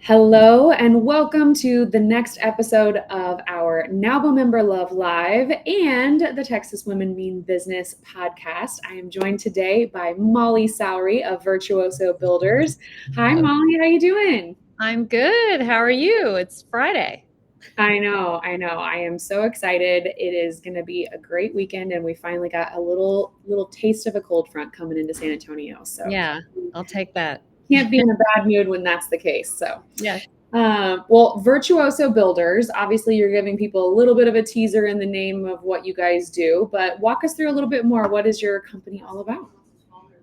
Hello and welcome to the next episode of our NAWBO Member Love Live and the Texas Women Mean Business podcast. I am joined today by Molly Sowry of Virtuoso Builders. Hi, Molly. How you doing? I'm good. How are you? It's Friday. I know. I am so excited. It is going to be a great weekend, and we finally got a little taste of a cold front coming into San Antonio. So Yeah, I'll take that. can't be in a bad mood when that's the case. So Yes. well, Virtuoso Builders, obviously you're giving people a little bit of a teaser in the name of what you guys do, but walk us through a little bit more. What is your company all about?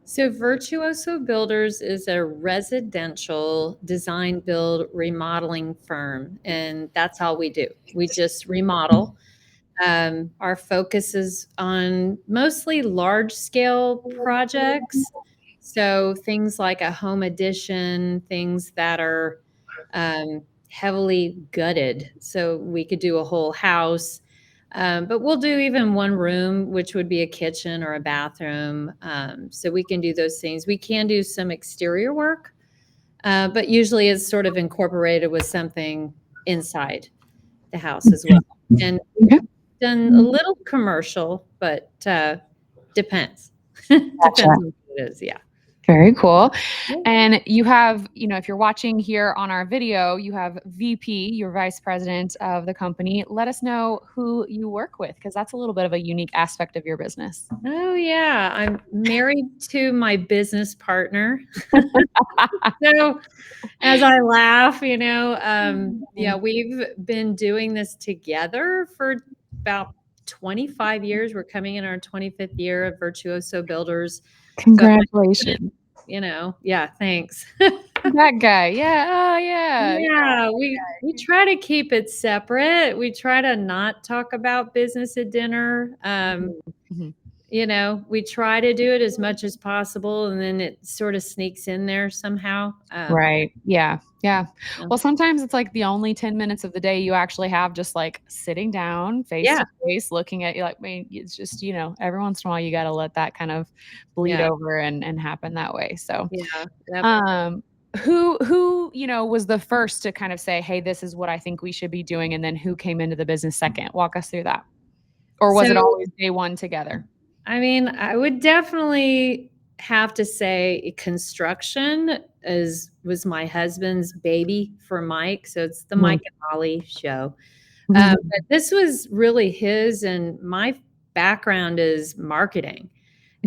So Virtuoso Builders is a residential design, build, remodeling firm, and that's all we do. We just remodel. Our focus is on mostly large scale projects. So things like a home addition, things that are heavily gutted. So we could do a whole house, but we'll do even one room, which would be a kitchen or a bathroom. So we can do those things. We can do some exterior work, but usually it's sort of incorporated with something inside the house as well. And we've done a little commercial, but depends. Depends Gotcha. on what it is. Yeah. Very cool. Yeah. And you have, if you're watching here on our video, you have VP, your vice president of the company. Let us know who you work with, because that's a little bit of a unique aspect of your business. Oh, yeah. I'm married to my business partner. So as I laugh, yeah, we've been doing this together for about 25 years. We're coming in our 25th year of Virtuoso Builders. Congratulations. Yeah, thanks. That guy. Yeah. Oh, yeah. Yeah, we try to keep it separate. We try to not talk about business at dinner. Mhm. We try to do it as much as possible, and then it sort of sneaks in there somehow. Right. Yeah. Yeah. Yeah. Well, sometimes it's like the only 10 minutes of the day you actually have just like sitting down face Yeah. to face, looking at you like, I mean, it's just, every once in a while you got to let that kind of bleed Yeah. over and happen that way. So, Yeah. Yep. who, was the first to kind of say, hey, this is what I think we should be doing? And then who came into the business second? Walk us through that. Or was it So, always day one together? I mean, I would definitely have to say construction was my husband's baby for Mike. So it's the Mike and Molly show. But this was really his, and my background is marketing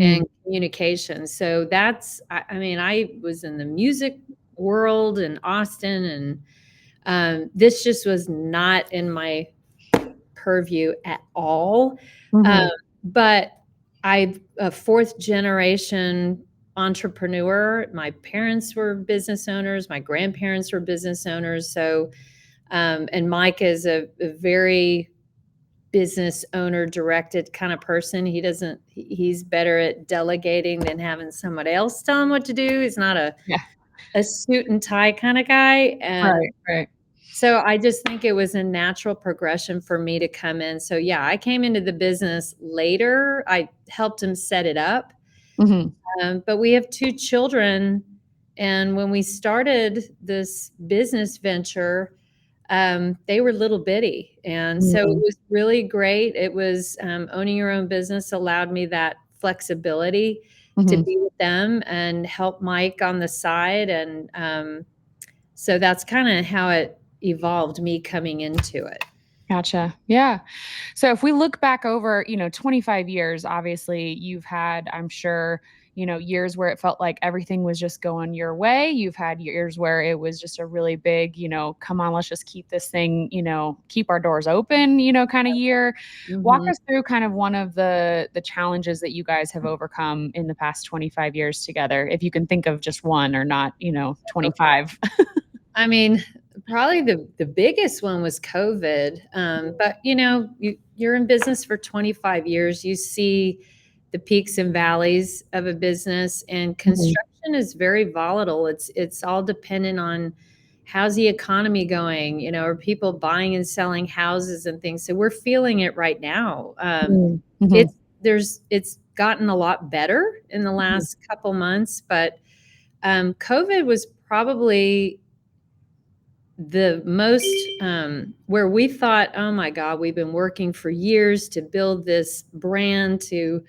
and communication. So I mean, I was in the music world in Austin, and this just was not in my purview at all. But I'm a fourth generation entrepreneur. My parents were business owners. My grandparents were business owners. So, and Mike is a very business owner directed kind of person. He's better at delegating than having someone else tell him what to do. He's not a suit and tie kind of guy. And Right. so I just think it was a natural progression for me to come in. So yeah, I came into the business later. I helped him set it up. But we have 2 children. And when we started this business venture, they were little bitty. And so it was really great. It was owning your own business allowed me that flexibility to be with them and help Mike on the side. And so that's kind of how it evolved, me coming into it. Gotcha. Yeah. So if we look back over, 25 years, obviously you've had, I'm sure, years where it felt like everything was just going your way. You've had years where it was just a really big, come on, let's just keep this thing, keep our doors open, kind of year. Walk us through kind of one of the challenges that you guys have overcome in the past 25 years together, if you can think of just one or not, 25. I mean, probably the biggest one was COVID. But you're in business for 25 years. You see the peaks and valleys of a business, and construction is very volatile. It's all dependent on how's the economy going, are people buying and selling houses and things. So we're feeling it right now. It's gotten a lot better in the last couple months, but COVID was probably the most where we thought, oh my God, we've been working for years to build this brand, to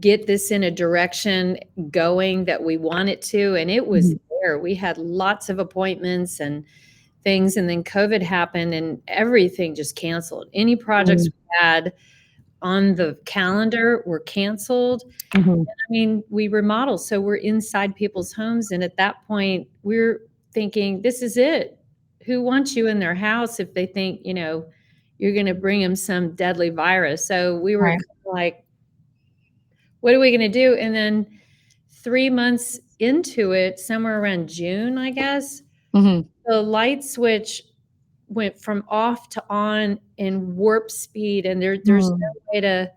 get this in a direction going that we want it to. And it was there. We had lots of appointments and things. And then COVID happened and everything just canceled. Any projects we had on the calendar were canceled. I mean, we remodel, so we're inside people's homes. And at that point, we're thinking, this is it. Who wants you in their house if they think, you're going to bring them some deadly virus? So we were kind of like, what are we going to do? And then 3 months into it, somewhere around June, I guess, the light switch went from off to on in warp speed. And there's no way to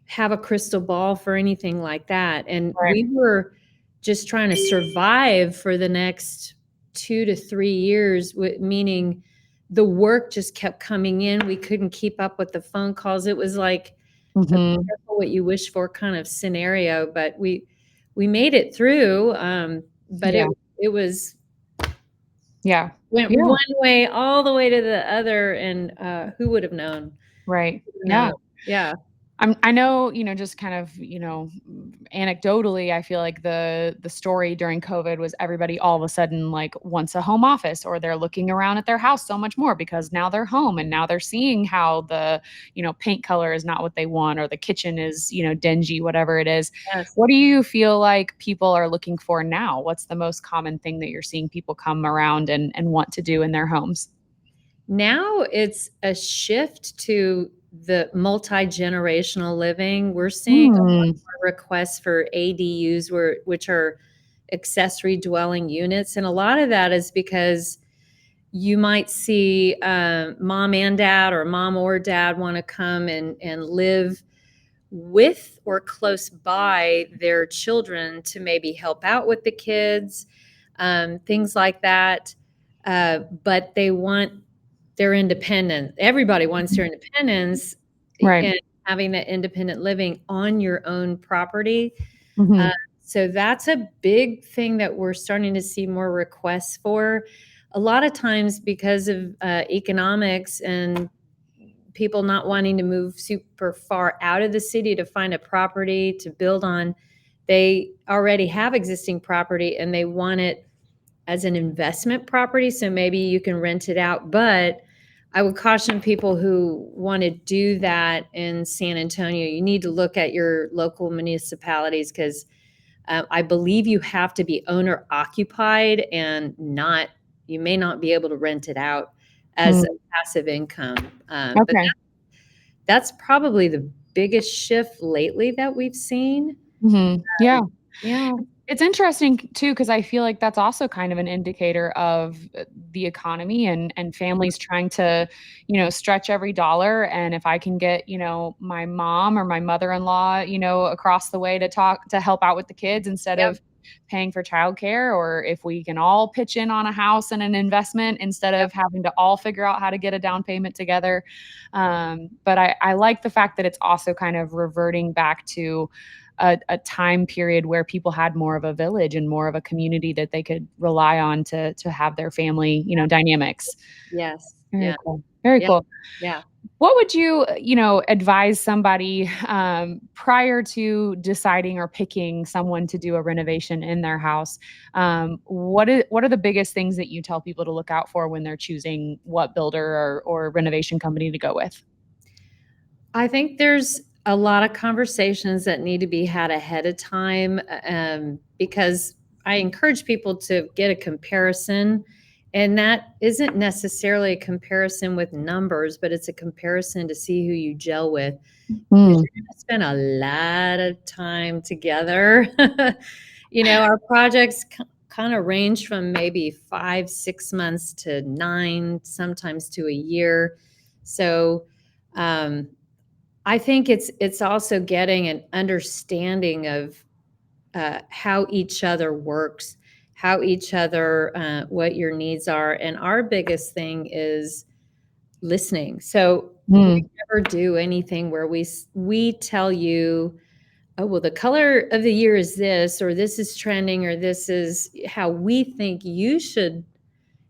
have a crystal ball for anything like that. And we were just trying to survive for the next 2 to 3 years, meaning the work just kept coming in. We couldn't keep up with the phone calls. It was like a careful what you wish for kind of scenario, but we made it through. But it was went one way all the way to the other, and who would have known? Right. Yeah. I know, just kind of, anecdotally, I feel like the story during COVID was everybody all of a sudden like wants a home office, or they're looking around at their house so much more because now they're home and now they're seeing how the, paint color is not what they want, or the kitchen is, dingy, whatever it is. Yes. What do you feel like people are looking for now? What's the most common thing that you're seeing people come around and want to do in their homes? Now it's a shift to the multi-generational living. We're seeing a lot more requests for ADUs, which are accessory dwelling units. And a lot of that is because you might see mom and dad, or mom or dad, want to come and live with or close by their children to maybe help out with the kids, things like that. But they want their independence. Everybody wants their independence, and having that independent living on your own property. So that's a big thing that we're starting to see more requests for. A lot of times because of economics and people not wanting to move super far out of the city to find a property to build on, they already have existing property and they want it as an investment property. So maybe you can rent it out, but I would caution people who want to do that in San Antonio, you need to look at your local municipalities, because I believe you have to be owner occupied and you may not be able to rent it out as a passive income. But that's probably the biggest shift lately that we've seen. Yeah. Yeah. It's interesting too, because I feel like that's also kind of an indicator of the economy and families trying to, stretch every dollar. And if I can get, my mom or my mother-in-law, across the way to help out with the kids instead of paying for childcare, or if we can all pitch in on a house and an investment instead of having to all figure out how to get a down payment together. But I like the fact that it's also kind of reverting back to a time period where people had more of a village and more of a community that they could rely on to have their family, dynamics. Yes. Very cool. Very cool. Yeah. What would you, advise somebody prior to deciding or picking someone to do a renovation in their house? What are the biggest things that you tell people to look out for when they're choosing what builder or renovation company to go with? I think there's a lot of conversations that need to be had ahead of time, because I encourage people to get a comparison. And that isn't necessarily a comparison with numbers, but it's a comparison to see who you gel with. You're going to spend a lot of time together. Our projects kind of range from maybe 5-6 months to 9, sometimes to a year. So I think it's also getting an understanding of how each other works, how each other, what your needs are. And our biggest thing is listening. So we never do anything where we tell you, oh, well, the color of the year is this, or this is trending, or this is how we think you should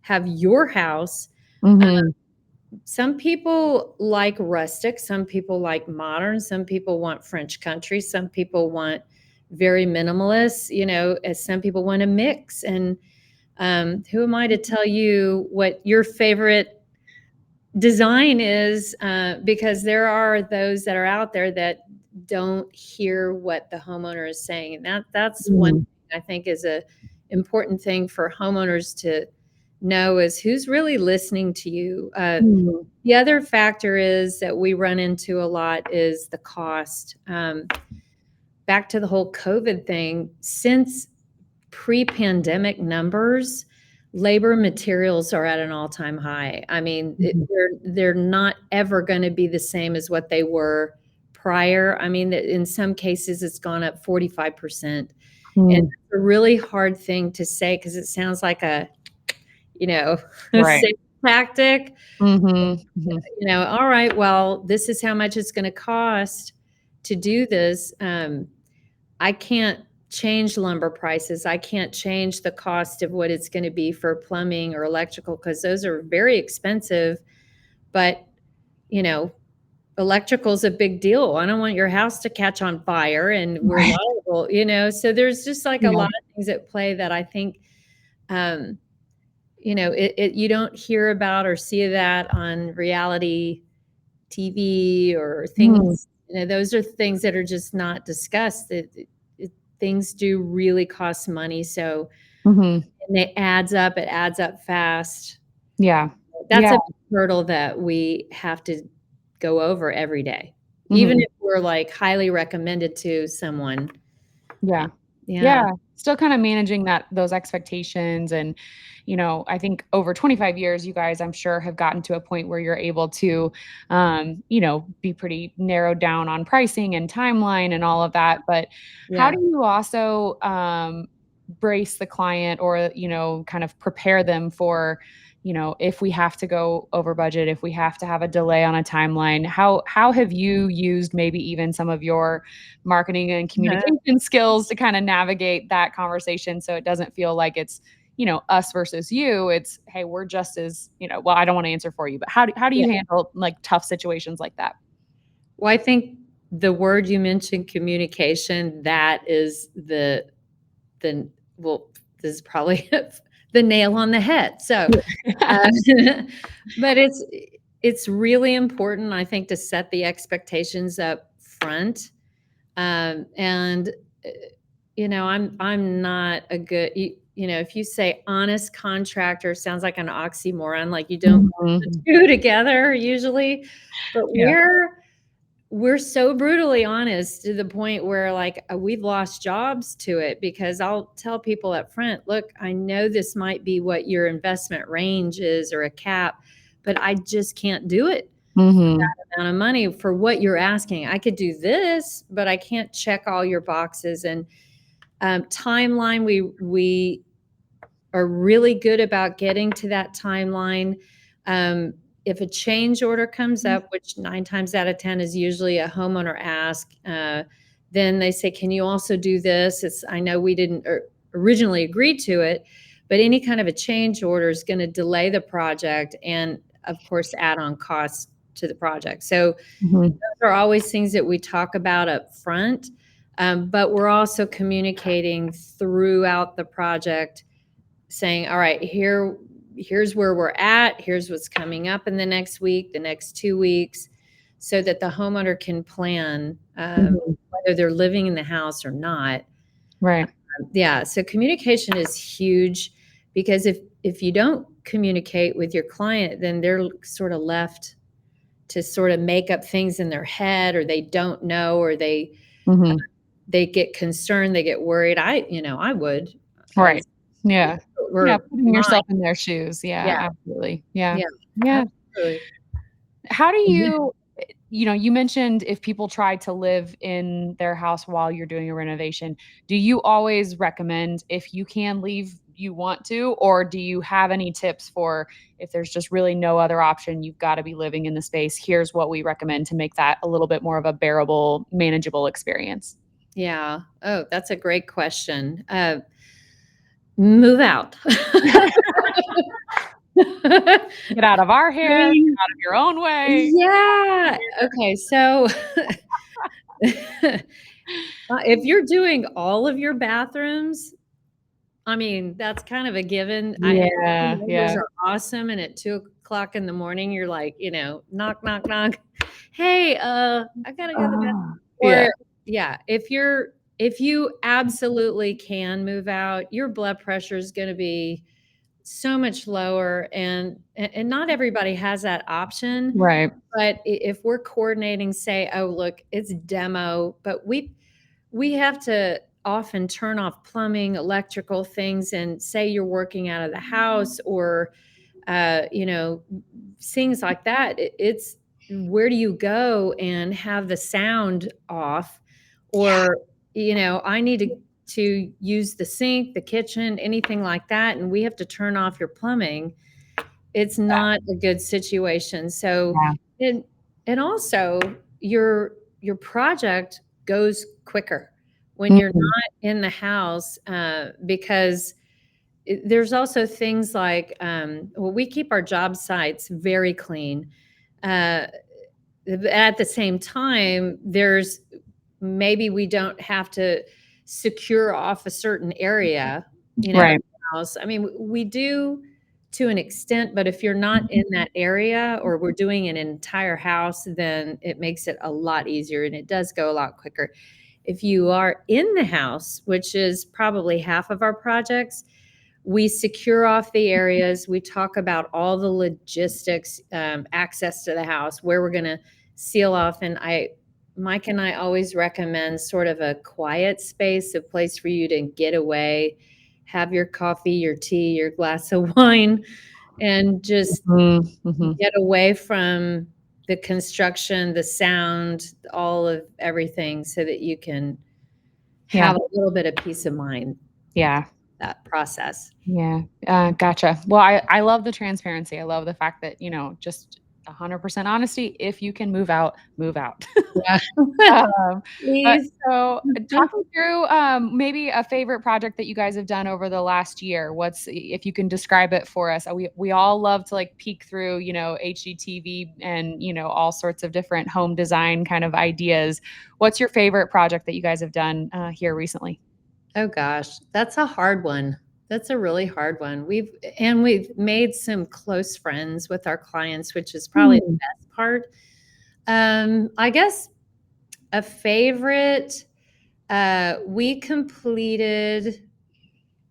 have your house. Mm-hmm. Some people like rustic, some people like modern, some people want French country, some people want very minimalist, as some people want a mix. And who am I to tell you what your favorite design is? Because there are those that are out there that don't hear what the homeowner is saying. And that's one thing I think is a important thing for homeowners to know, is who's really listening to you. The other factor is that we run into a lot is the cost. Back to the whole COVID thing, since pre-pandemic numbers, labor materials are at an all-time high. I mean, they're not ever going to be the same as what they were prior. I mean, in some cases, it's gone up 45%. And it's a really hard thing to say because it sounds like a Right. sales tactic. Mm-hmm. All right, well, this is how much it's going to cost to do this. I can't change lumber prices. I can't change the cost of what it's going to be for plumbing or electrical, because those are very expensive. But, electrical is a big deal. I don't want your house to catch on fire, and we're liable, so there's just like a lot of things at play that I think, you don't hear about or see that on reality TV or things. Those are things that are just not discussed. Things do really cost money. So, and it adds up. It adds up fast. Yeah. That's a hurdle that we have to go over every day, even if we're like highly recommended to someone. Yeah. Still kind of managing those expectations. And, I think over 25 years, you guys, I'm sure, have gotten to a point where you're able to, be pretty narrowed down on pricing and timeline and all of that. But how do you also brace the client, or, kind of prepare them for, if we have to go over budget, if we have to have a delay on a timeline? How have you used maybe even some of your marketing and communication skills to kind of navigate that conversation, so it doesn't feel like it's, us versus you? It's, hey, we're just as, well, I don't want to answer for you, but how do you handle like tough situations like that? Well, I think the word you mentioned, communication, that is well, this is probably the nail on the head. So, but it's really important, I think, to set the expectations up front. And I'm not a good, if you say honest contractor, sounds like an oxymoron, like you don't put the two together usually. But we're so brutally honest to the point where, like, we've lost jobs to it, because I'll tell people up front, look, I know this might be what your investment range is or a cap, but I just can't do it for that amount of money for what you're asking. I could do this, but I can't check all your boxes. And timeline, we are really good about getting to that timeline. If a change order comes up, which 9 times out of 10 is usually a homeowner ask, then they say, can you also do this? I know we didn't originally agree to it, but any kind of a change order is going to delay the project and, of course, add on costs to the project. So those are always things that we talk about up front, but we're also communicating throughout the project, saying, all right, here's where we're at. Here's what's coming up in the next week, the next 2 weeks, so that the homeowner can plan whether they're living in the house or not. Right. So communication is huge, because if you don't communicate with your client, then they're sort of left to sort of make up things in their head, or they don't know, or they get concerned, they get worried. I would. Right. Yeah. Putting yourself in their shoes. Absolutely. Yeah. Absolutely. How do you, you mentioned if people try to live in their house while you're doing a renovation, do you always recommend, if you can leave, you want to, or do you have any tips for if there's just really no other option, you've got to be living in the space, here's what we recommend to make that a little bit more of a bearable, manageable experience? Yeah. Oh, that's a great question. move out. Get out of our hair, mean, get out of your own way. Yeah. Okay. So if you're doing all of your bathrooms, I mean, that's kind of a given. Yeah, Those yeah. are awesome. And at 2 o'clock in the morning, you're like, knock, knock, knock. Hey, I gotta go to the bathroom. Yeah. Or yeah, if you absolutely can move out, your blood pressure is going to be so much lower, and not everybody has that option. Right. But if we're coordinating, say, oh, look, it's demo, but we have to often turn off plumbing, electrical things, and say you're working out of the house, or things like that. It's where do you go and have the sound off, or I need to use the sink, the kitchen, anything like that, and we have to turn off your plumbing. It's not a good situation. So, and also your project goes quicker when you're Mhm. not in the house, because there's also things like, well, we keep our job sites very clean. Uh, at the same time, there's maybe we don't have to secure off a certain area, Right. house. I mean, we do to an extent, but if you're not in that area, or we're doing an entire house, then it makes it a lot easier and it does go a lot quicker. If you are in the house, which is probably half of our projects, we secure off the areas. We talk about all the logistics, access to the house, where we're going to seal off. And Mike and I always recommend sort of a quiet space, a place for you to get away, have your coffee, your tea, your glass of wine, and just Mhm. get away from the construction, the sound, all of everything, so that you can Yeah. have a little bit of peace of mind, Yeah. that process. Yeah. Gotcha. Well, I love the transparency. I love the fact that, just 100% honesty. If you can move out, move out. Yeah. Um, but Please. so talk me through maybe a favorite project that you guys have done over the last year. If you can describe it for us? We all love to like peek through, HGTV and, all sorts of different home design kind of ideas. What's your favorite project that you guys have done here recently? Oh gosh, that's a hard one. That's a really hard one. We've made some close friends with our clients, which is probably the Hmm. best part. I guess a favorite, we completed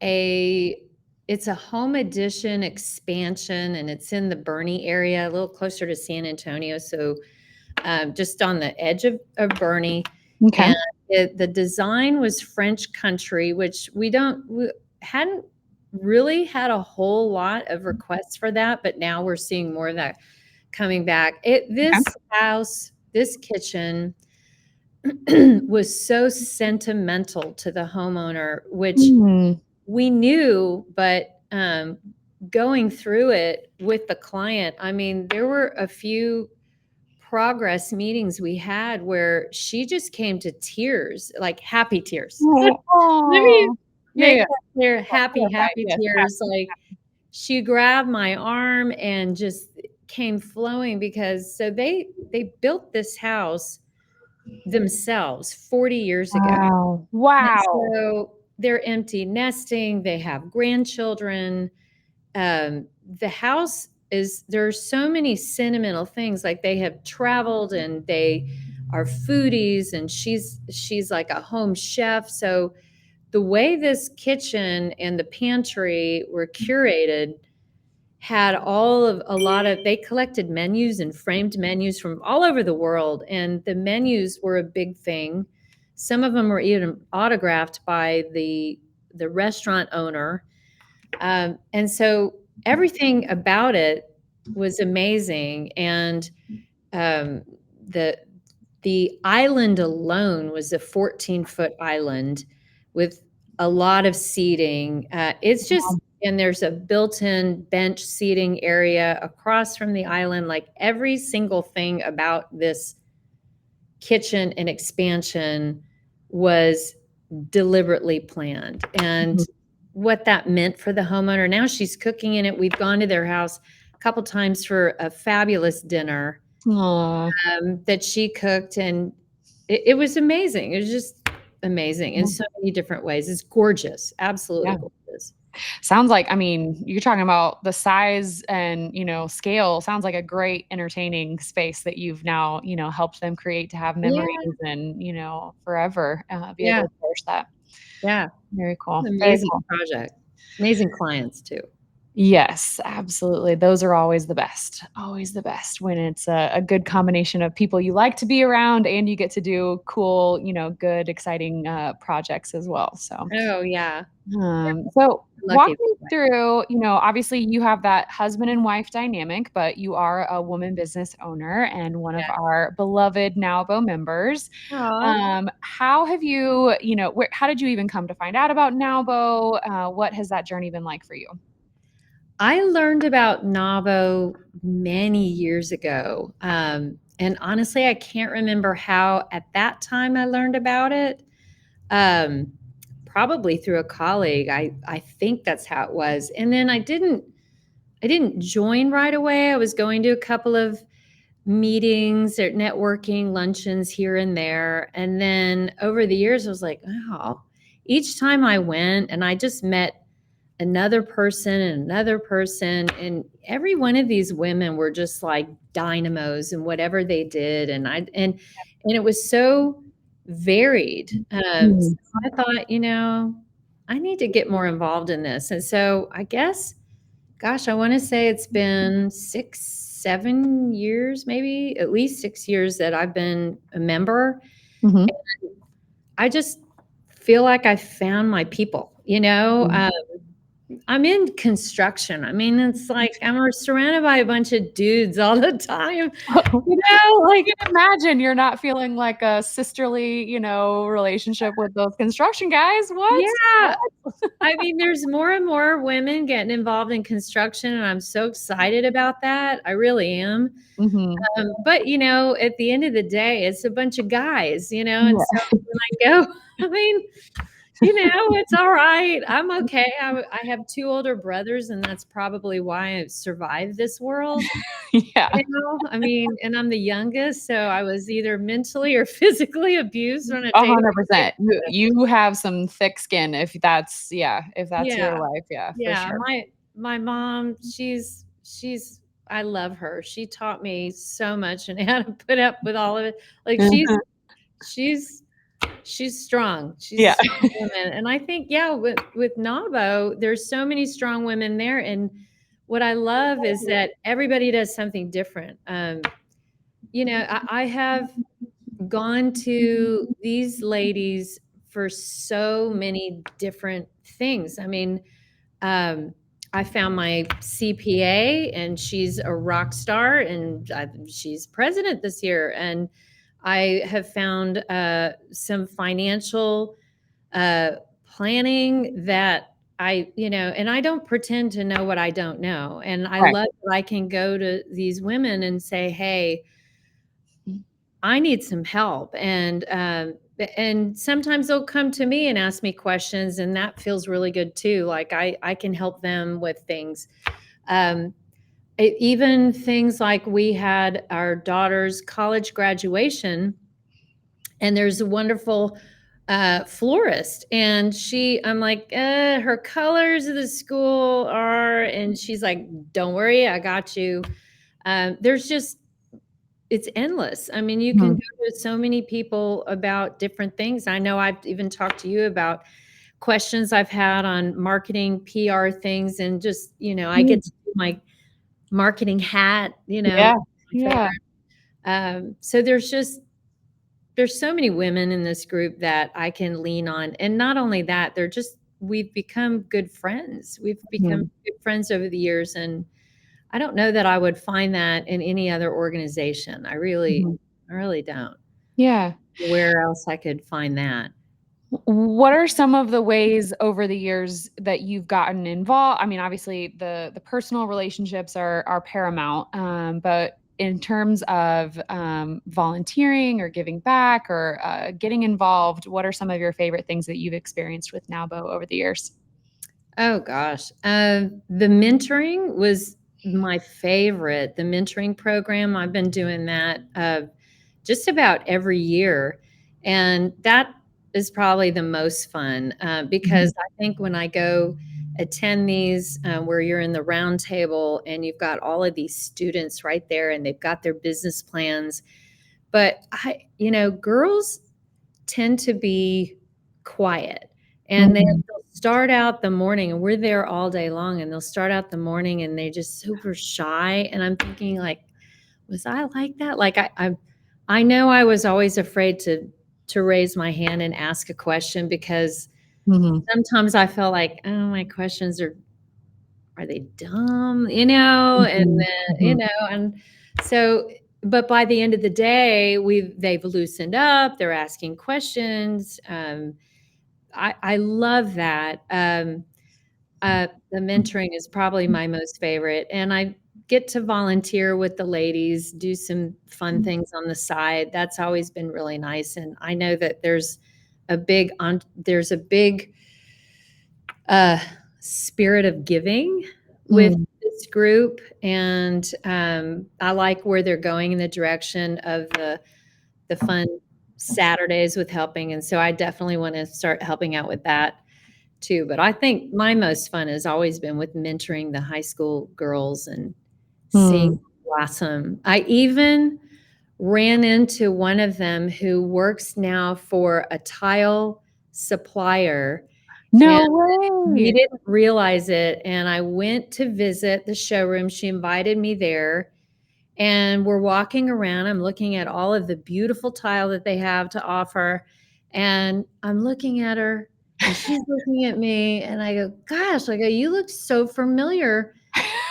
it's a home addition expansion, and it's in the Bernie area, a little closer to San Antonio. So just on the edge of Bernie. Okay. And the design was French country, which we hadn't really had a whole lot of requests for that, but now we're seeing more of that coming back. This house, this kitchen was so sentimental to the homeowner, which Mm. we knew, but going through it with the client, I mean, there were a few progress meetings we had where she just came to tears, like happy tears. Let me Oh. Yeah, make yeah. that clear. Happy, Clarify. happy Yes. tears. Like she grabbed my arm and just came flowing, because so they built this house themselves 40 years ago. Wow. And Wow. so they're empty nesting, they have grandchildren. The house there's so many sentimental things, like they have traveled and they are foodies, and she's like a home chef. So the way this kitchen and the pantry were curated had a lot of, they collected menus and framed menus from all over the world, and the menus were a big thing. Some of them were even autographed by the restaurant owner. And so everything about it was amazing. And um, the the island alone was a 14-foot island with a lot of seating. It's just, and there's a built-in bench seating area across from the island. Like every single thing about this kitchen and expansion was deliberately planned. And what that meant for the homeowner. Now she's cooking in it. We've gone to their house a couple times for a fabulous dinner that she cooked, and it was amazing. It was just amazing in so many different ways. It's gorgeous, absolutely gorgeous. Sounds like, I mean, you're talking about the size and, scale. Sounds like a great entertaining space that you've now, helped them create to have Yeah, memories and, forever be able yeah, to cherish that. yeah. Very cool. Very Amazing cool. project. Amazing clients too. Yes, absolutely. Those are always the best. Always the best when it's a good combination of people you like to be around and you get to do cool, good, exciting projects as well. So. Oh, yeah. So walk Lucky. me through, obviously you have that husband and wife dynamic, but you are a woman business owner and one of our beloved NAWBO members. Aw. How have you, how did you even come to find out about NAWBO? What has that journey been like for you? I learned about NAWBO many years ago. And honestly, I can't remember how at that time I learned about it. Um, Probably through a colleague. I think that's how it was. And then I didn't join right away. I was going to a couple of meetings or networking luncheons here and there. And then over the years, I was like, wow, each time I went and I just met another person and another person, and every one of these women were just like dynamos and whatever they did. And it was so varied. So I thought, I need to get more involved in this. And so I guess, gosh, I want to say it's been 6, 7 years, maybe at least 6 years that I've been a member. Mhm. I just feel like I found my people, I'm in construction. I mean, it's like I'm surrounded by a bunch of dudes all the time. I can imagine you're not feeling like a sisterly, relationship with those construction guys. What? Yeah. I mean, there's more and more women getting involved in construction, and I'm so excited about that. I really am. Mhm. But at the end of the day, it's a bunch of guys, and so Yeah. when I go, I mean, it's all right. I'm okay. I have 2 older brothers, and that's probably why I've survived this world. Yeah. I mean, and I'm the youngest, so I was either mentally or physically abused on a daily 100%. You basis. you have some thick skin if that's if that's your Yeah. life, yeah, for Yeah, sure. my mom, she's I love her. She taught me so much and how to put up with all of it. Like she's she's strong. She's a Yeah. strong woman. And I think, yeah, with NAWBO, there's so many strong women there. And what I love is that everybody does something different. I have gone to these ladies for so many different things. I mean, I found my CPA, and she's a rock star, and she's president this year. And I have found some financial uh, planning that and I don't pretend to know what I don't know. And I Right. love that I can go to these women and say, hey, I need some help. And sometimes they'll come to me and ask me questions, and that feels really good too. Like I can help them with things. Um, Even things like we had our daughter's college graduation, and there's a wonderful florist, and I'm like, her colors of the school are, and she's like, don't worry, I got you. There's just it's endless. I mean, you can Mhm. go to so many people about different things. I know I've even talked to you about questions I've had on marketing, PR things, and just, I Mm. get to do my marketing hat, Yeah. my Yeah. favorite. So there's so many women in this group that I can lean on. And not only that, we've become good friends. We've become Mhm. good friends over the years. And I don't know that I would find that in any other organization. Mhm. I really don't. Yeah. Where else I could find that? What are some of the ways over the years that you've gotten involved? I mean, obviously the personal relationships are paramount, but in terms of volunteering or giving back or getting involved, what are some of your favorite things that you've experienced with NAWBO over the years? Oh gosh. The mentoring was my favorite. The mentoring program, I've been doing that just about every year. And that is probably the most fun because I think when I go attend these where you're in the round table and you've got all of these students right there and they've got their business plans. But girls tend to be quiet and they'll start out the morning and we're there all day long and they'll start out the morning and they're just super shy. And I'm thinking like, was I like that? Like I know I was always afraid to raise my hand and ask a question because sometimes I felt like, oh, my questions are they dumb? And then, and so, but by the end of the day, they've loosened up, they're asking questions. I love that. The mentoring is probably my most favorite. And I get to volunteer with the ladies, do some fun things on the side. That's always been really nice. And I know that there's a big spirit of giving with this group. And I like where they're going in the direction of the fun Saturdays with helping. And so I definitely want to start helping out with that too. But I think my most fun has always been with mentoring the high school girls and seeing them blossom. I even ran into one of them who works now for a tile supplier. No And we way. didn't realize it. And I went to visit the showroom. She invited me there. And we're walking around. I'm looking at all of the beautiful tile that they have to offer. And I'm looking at her and she's looking at me. And I go, gosh, you look so familiar.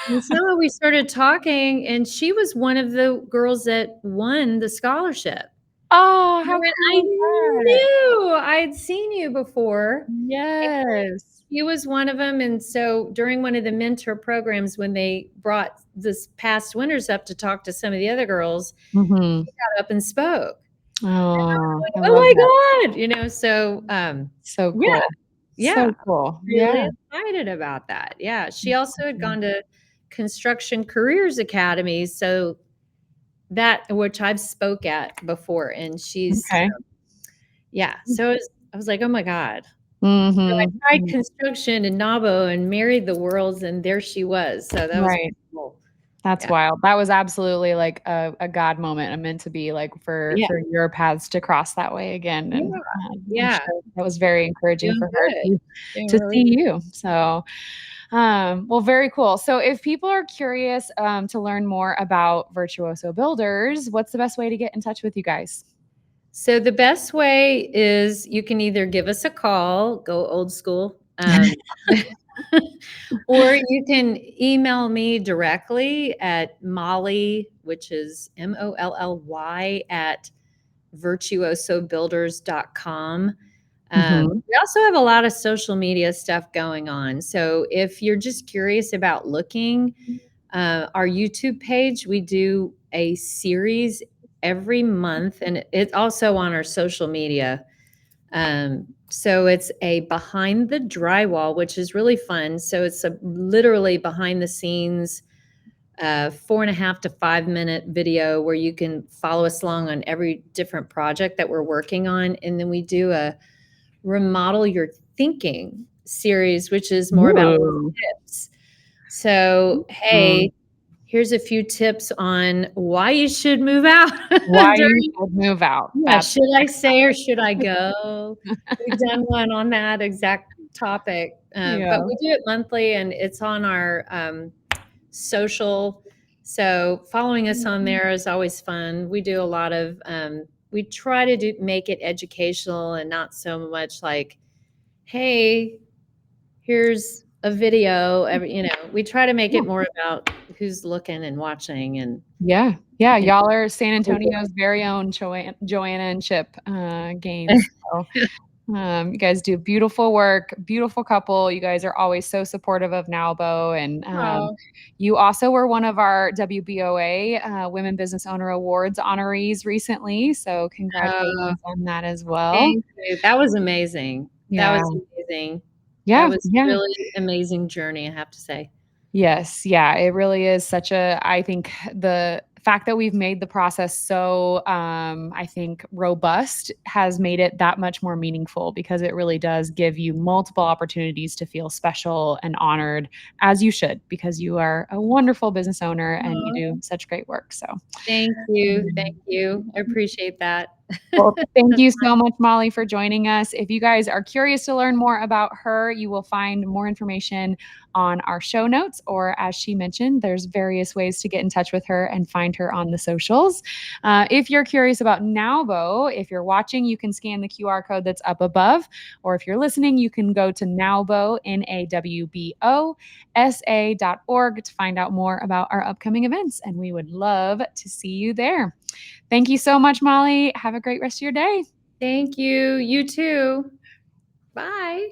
And so we started talking, and she was one of the girls that won the scholarship. Oh, how And I cool is that? knew I'd seen you before. Yes. He was one of them. And so during one of the mentor programs, when they brought this past winners up to talk to some of the other girls, he got up and spoke. Oh, I And I was like, love that. oh my God, so So yeah, cool. yeah, So cool. really Yeah. excited about that. Yeah. She also had gone to Construction Careers Academy. So that, which I've spoke at before, and she's, Okay. yeah. So I was like, oh my God. So I tried Mhm. construction and NAWBO and married the worlds, and there she was. So that was Right. cool. That's Yeah. wild. That was absolutely like a God moment, meant to be like for Yeah. your paths to cross that way again. And I'm Yeah. sure that was very encouraging Doing for her good. Doing to really see good. you. So, well, very cool. So if people are curious to learn more about Virtuoso Builders, what's the best way to get in touch with you guys? So the best way is you can either give us a call, go old school, or you can email me directly at Molly, which is MOLLY at virtuosobuilders.com. We also have a lot of social media stuff going on. So if you're just curious about looking, our YouTube page, we do a series every month, and it's also on our social media. So it's a behind the drywall, which is really fun. So it's literally behind the scenes, 4.5 to 5 minute video where you can follow us along on every different project that we're working on. And then we do a remodel your thinking series, which is more about Ooh. tips. So, hey, here's a few tips on why you should move out Why you during. should move out. Yeah, That's should I stay or should I go? We've done one on that exact topic, but yeah. we do it monthly, and it's on our social. So following us on there is always fun. We do a lot of. We try to make it educational and not so much like, hey, here's a video. We try to make Yeah. it more about who's looking and watching and. Yeah. Yeah. Y'all are San Antonio's very own Joanna and Chip Gaines. So you guys do beautiful work, beautiful couple. You guys are always so supportive of NAWBO. And Oh, you also were one of our WBOA Women Business Owner Awards honorees recently. So congratulations on that as well. thank you. That was amazing. That Yeah. was amazing. Yeah. That was really amazing journey, I have to say. Yes. Yeah. It really is I think the fact that we've made the process so, I think robust has made it that much more meaningful because it really does give you multiple opportunities to feel special and honored as you should, because you are a wonderful business owner and you do such great work. So Thank you. Thank you. I appreciate that. well, thank you so much, Molly, for joining us. If you guys are curious to learn more about her, you will find more information on our show notes, or as she mentioned, there's various ways to get in touch with her and find her on the socials. If you're curious about NAWBO, if you're watching, you can scan the QR code that's up above, or if you're listening, you can go to NAWBO, NAWBO.org to find out more about our upcoming events, and we would love to see you there. Thank you so much, Molly. Have a great rest of your day. Thank you. You too. Bye.